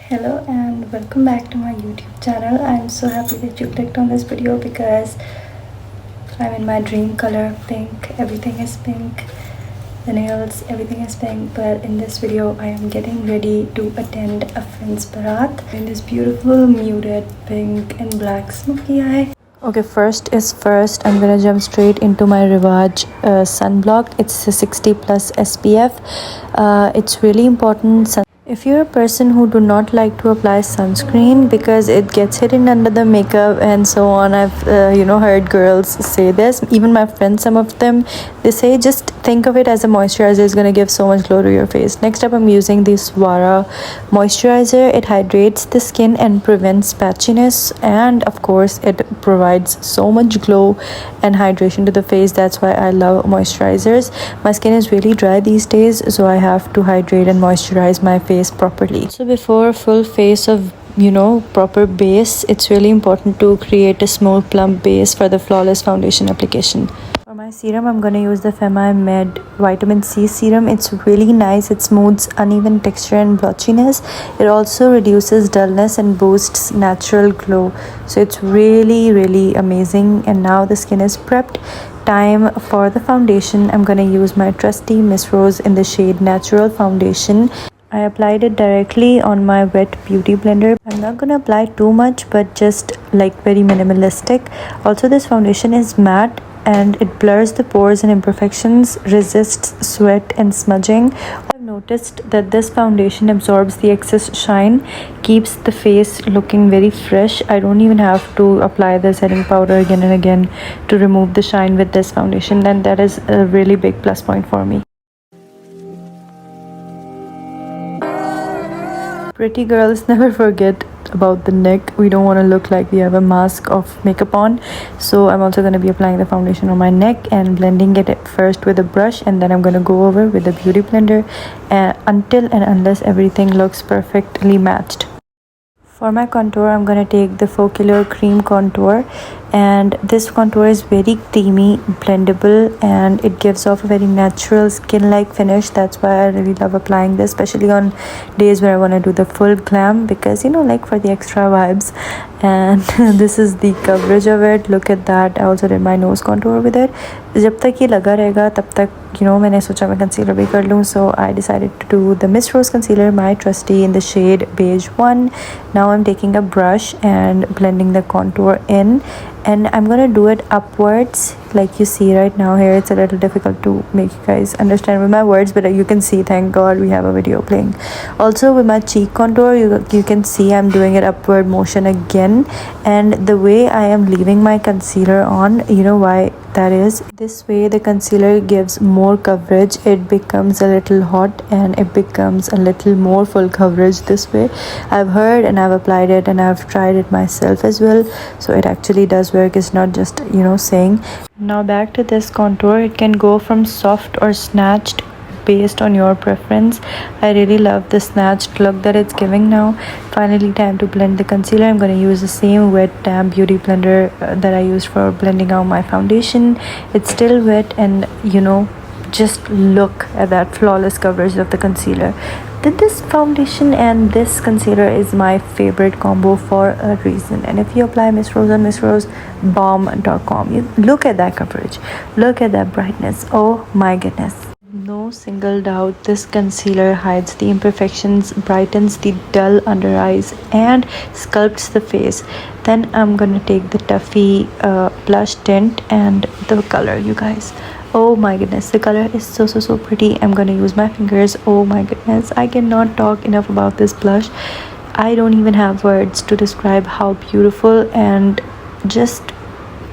Hello and welcome back to my YouTube channel. I'm so happy that you clicked on this video because I'm in my dream color pink. Everything is pink, the nails, everything is pink. But in this video I am getting ready to attend a friend's barat in this beautiful muted pink and black smoky eye. Okay, first is first, I'm gonna jump straight into my Rivaj sunblock. It's a 60 plus SPF. It's really important. If you're a person who do not like to apply sunscreen because it gets hidden under the makeup and so on, I've heard girls say this, even my friends, some of them, they say just think of it as a moisturizer. It's going to give so much glow to your face. Next up, I'm using the Swara moisturizer. It hydrates the skin and prevents patchiness, and of course it provides so much glow and hydration to the face. That's why I love moisturizers. My skin is really dry these days, so I have to hydrate and moisturize my face properly. So before full face of proper base, it's really important to create a smooth plump base for the flawless foundation application. For my serum, I'm going to use the Fema Med Vitamin C serum. It's really nice. It smooths uneven texture and blotchiness. It also reduces dullness and boosts natural glow. So it's really amazing. And now the skin is prepped. Time for the foundation. I'm going to use my trusty Miss Rose in the shade Natural Foundation. I applied it directly on my wet beauty blender. I'm not gonna apply too much, but just like very minimalistic. Also, this foundation is matte and it blurs the pores and imperfections, resists sweat and smudging. I've noticed that this foundation absorbs the excess shine, keeps the face looking very fresh. I don't even have to apply the setting powder again and again to remove the shine with this foundation, and that is a really big plus point for me. Pretty girls never forget about the neck. We don't want to look like we have a mask of makeup on, so I'm also going to be applying the foundation on my neck and blending it at first with a brush, and then I'm going to go over with the beauty blender until and unless everything looks perfectly matched. For my contour, I'm going to take the Focilure Cream Contour, and this contour is very creamy, blendable, and it gives off a very natural skin-like finish. That's why I really love applying this, especially on days where I want to do the full glam, because like for the extra vibes. And this is the coverage of it. Look at that. I also did my nose contour with it. जब तक ये लगा रहेगा तब तक मैंने सोचा मैं concealer भी कर लूँ, so I decided to do the Miss Rose concealer, my trusty, in the shade Beige 1. Now I'm taking a brush and blending the contour in, and I'm gonna do it upwards like you see right now. Here it's a little difficult to make you guys understand with my words, but you can see, thank god we have a video playing. Also with my cheek contour, you can see I'm doing it upward motion again, and the way I am leaving my concealer on, why that is. This way the concealer gives more coverage. It becomes a little hot and it becomes a little more full coverage this way. I've heard and I've applied it and I've tried it myself as well, so it actually does work. It's not just saying. Now back to this contour. It can go from soft or snatched based on your preference. I really love the snatched look that it's giving now. Finally, time to blend the concealer. I'm going to use the same wet damp beauty blender that I used for blending out my foundation. It's still wet, and just look at that flawless coverage of the concealer. This foundation and this concealer is my favorite combo for a reason. And if you apply Miss Rose on Miss Rose, bomb.com. You look at that coverage, look at that brightness. Oh my goodness. No single doubt, this concealer hides the imperfections, brightens the dull under eyes, and sculpts the face. Then I'm gonna take the Tuffy blush tint and the color, you guys. Oh my goodness, the color is so pretty. I'm gonna use my fingers. Oh my goodness, I cannot talk enough about this blush. I don't even have words to describe how beautiful and just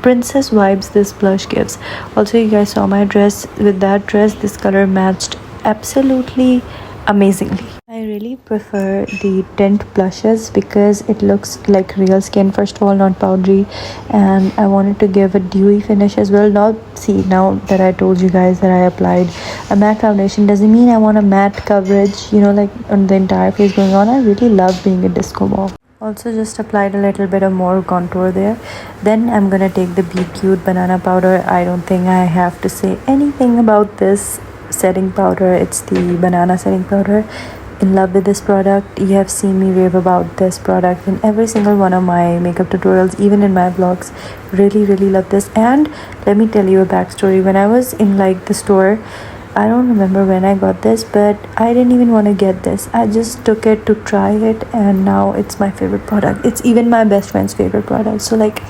princess vibes this blush gives. Also, you guys saw my dress. With that dress, this color matched absolutely amazingly. I really prefer the tint blushes because it looks like real skin, first of all, not powdery, and I wanted to give a dewy finish as well. Now that I told you guys that I applied a matte foundation, doesn't mean I want a matte coverage, like on the entire face going on. I really love being a disco ball. Also just applied a little bit of more contour there. Then I'm gonna take the Be Cute banana powder. I don't think I have to say anything about this setting powder. It's the banana setting powder. in love with this product. You have seen me rave about this product in every single one of my makeup tutorials, even in my vlogs. Really love this. And let me tell you a backstory. When I was in like the store, I don't remember when I got this, but I didn't even want to get this. I just took it to try it, and now it's my favorite product. It's even my best friend's favorite product. So like,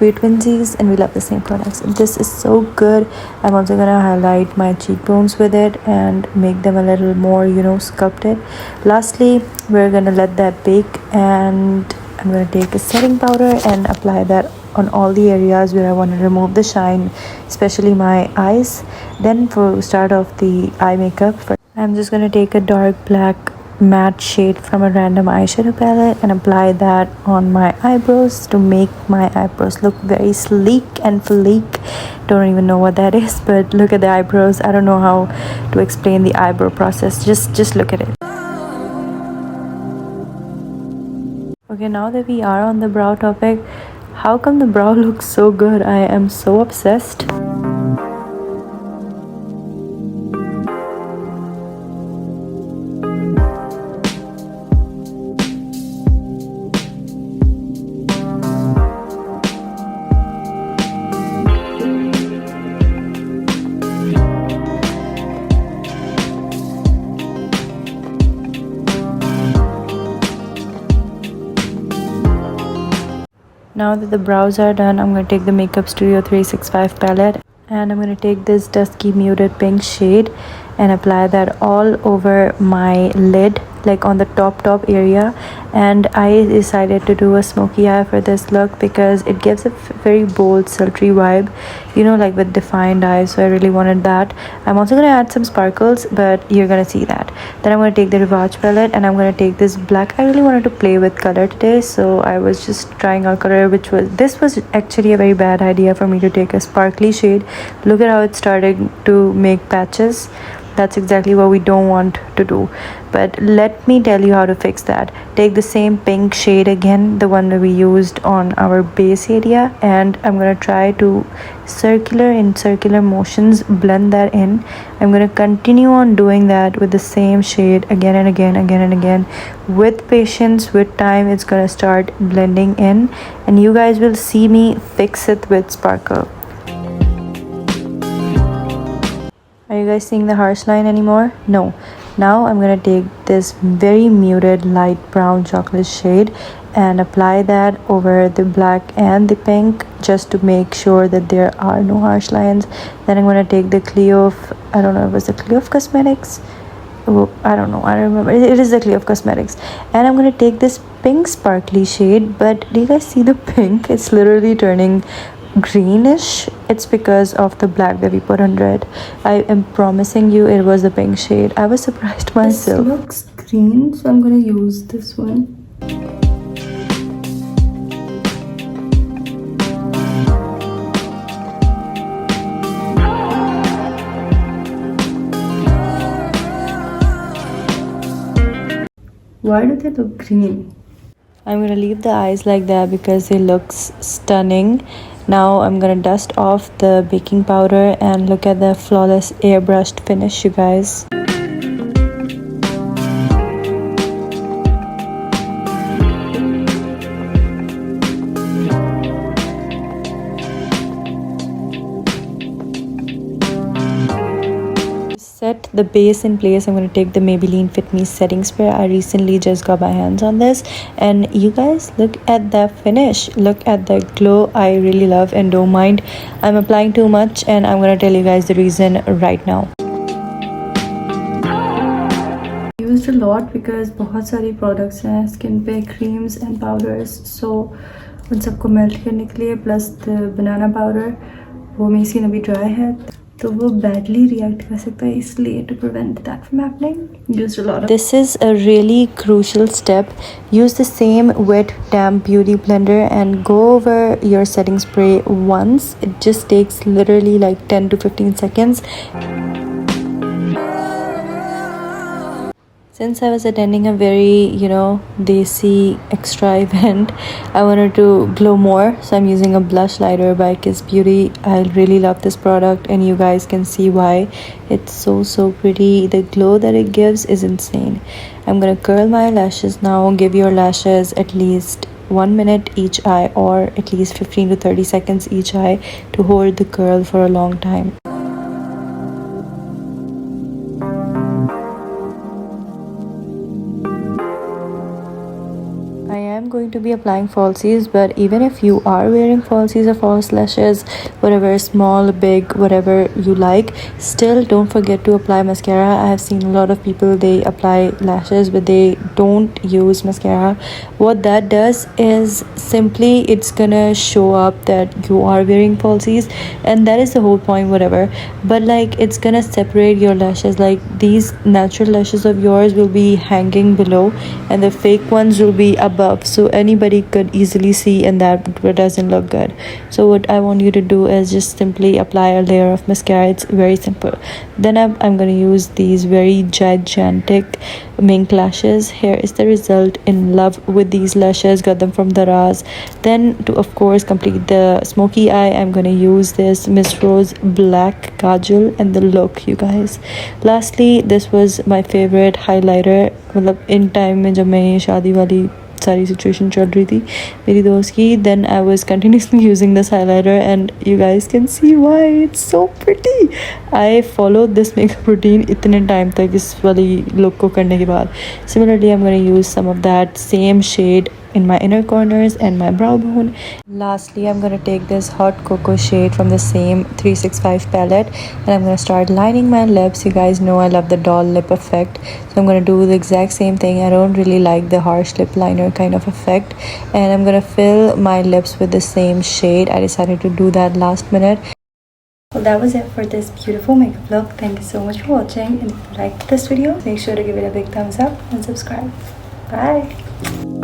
we're twinsies and we love the same products. This is so good. I'm also gonna highlight my cheekbones with it and make them a little more, you know, sculpted. Lastly, we're gonna let that bake, and I'm gonna take a setting powder and apply that on all the areas where I want to remove the shine, especially my eyes. Then for start off the eye makeup, I'm just gonna take a dark black matte shade from a random eyeshadow palette and apply that on my eyebrows to make my eyebrows look very sleek and fleek. Don't even know what that is, but look at the eyebrows. I don't know how to explain the eyebrow process. Just look at it. Okay, now that we are on the brow topic, how come the brow looks so good? I am so obsessed. Now that the brows are done, I'm going to take the Makeup Studio 365 palette, and I'm going to take this dusky muted pink shade and apply that all over my lid, like on the top area. And I decided to do a smoky eye for this look because it gives a very bold sultry vibe, you know, like with defined eyes. So I really wanted that. I'm also going to add some sparkles, but you're going to see that. Then I'm going to take the Rivage palette and I'm going to take this black. I really wanted to play with color today, so I was just trying out color, this was actually a very bad idea for me to take a sparkly shade. Look at how it's starting to make patches. That's exactly what we don't want to do, but let me tell you how to fix that. Take the same pink shade again, the one that we used on our base area, and I'm going to try to circular motions blend that in. I'm going to continue on doing that with the same shade again and again. With patience, with time, it's going to start blending in, and you guys will see me fix it with sparkle. Are you guys seeing the harsh line anymore? No. Now I'm going to take this very muted light brown chocolate shade and apply that over the black and the pink, just to make sure that there are no harsh lines. Then I'm going to take the Clio, I don't know, it was the Clio Cosmetics? Oh, I don't know, I don't remember. It is the Clio Cosmetics. And I'm going to take this pink sparkly shade, but do you guys see the pink? It's literally turning greenish. It's because of the black that we put under it. I am promising you it was the pink shade. I was surprised myself. This looks green, so I'm gonna use this one. Why do they look green? I'm gonna leave the eyes like that because it looks stunning. Now I'm gonna dust off the baking powder and look at the flawless airbrushed finish, you guys. Set the base in place, I'm going to take the Maybelline Fit Me setting spray. I recently just got my hands on this, and you guys, look at the finish, look at the glow. I really love, and don't mind I'm applying too much, and I'm going to tell you guys the reason right now. I used a lot because बहुत सारी products हैं skin पे, creams and powders, so उन सबको melt करने के लिए, plus the banana powder, वो मेरी skin अभी dry है, तो वो badly react कर सकता है, इसलिए to prevent that from happening, used a lot of. This is a really crucial step. Use the same wet damp beauty blender and go over your setting spray once. It just takes literally like 10 to 15 seconds. Since I was attending a very, Desi extra event, I wanted to glow more. So I'm using a Blushlighter by Kiss Beauty. I really love this product and you guys can see why. It's so pretty. The glow that it gives is insane. I'm gonna curl my lashes now. Give your lashes at least 1 minute each eye or at least 15 to 30 seconds each eye to hold the curl for a long time. I am going to be applying falsies, but even if you are wearing falsies or false lashes, whatever, small, big, whatever you like, still don't forget to apply mascara. I have seen a lot of people, they apply lashes but they don't use mascara. What that does is simply it's gonna show up that you are wearing falsies, and that is the whole point, whatever. But like it's gonna separate your lashes. Like these natural lashes of yours will be hanging below and the fake ones will be above, so anybody could easily see, and that doesn't look good. So what I want you to do is just simply apply a layer of mascara. It's very simple. Then I'm going to use these very gigantic mink lashes. Here is the result. In love with these lashes, got them from Daraz. Then to of course complete the smoky eye, I'm going to use this Miss Rose black kajal, and the look, you guys. Lastly, this was my favorite highlighter. मतलब in time में जब मैं ये शादी वाली सारी situation चल रही थी मेरी दोस्त की, then I was continuously using this highlighter and you guys can see why it's so pretty. I followed this makeup routine इतने टाइम तक इस वाली look को करने के बाद. Similarly, I'm going to use some of that same shade in my inner corners and my brow bone. Lastly, I'm going to take this hot cocoa shade from the same 365 palette and I'm going to start lining my lips. You guys know I love the doll lip effect, so I'm going to do the exact same thing. I don't really like the harsh lip liner kind of effect, and I'm going to fill my lips with the same shade. I decided to do that last minute. Well, that was it for this beautiful makeup look. Thank you so much for watching, and if you liked this video, make sure to give it a big thumbs up and subscribe. Bye.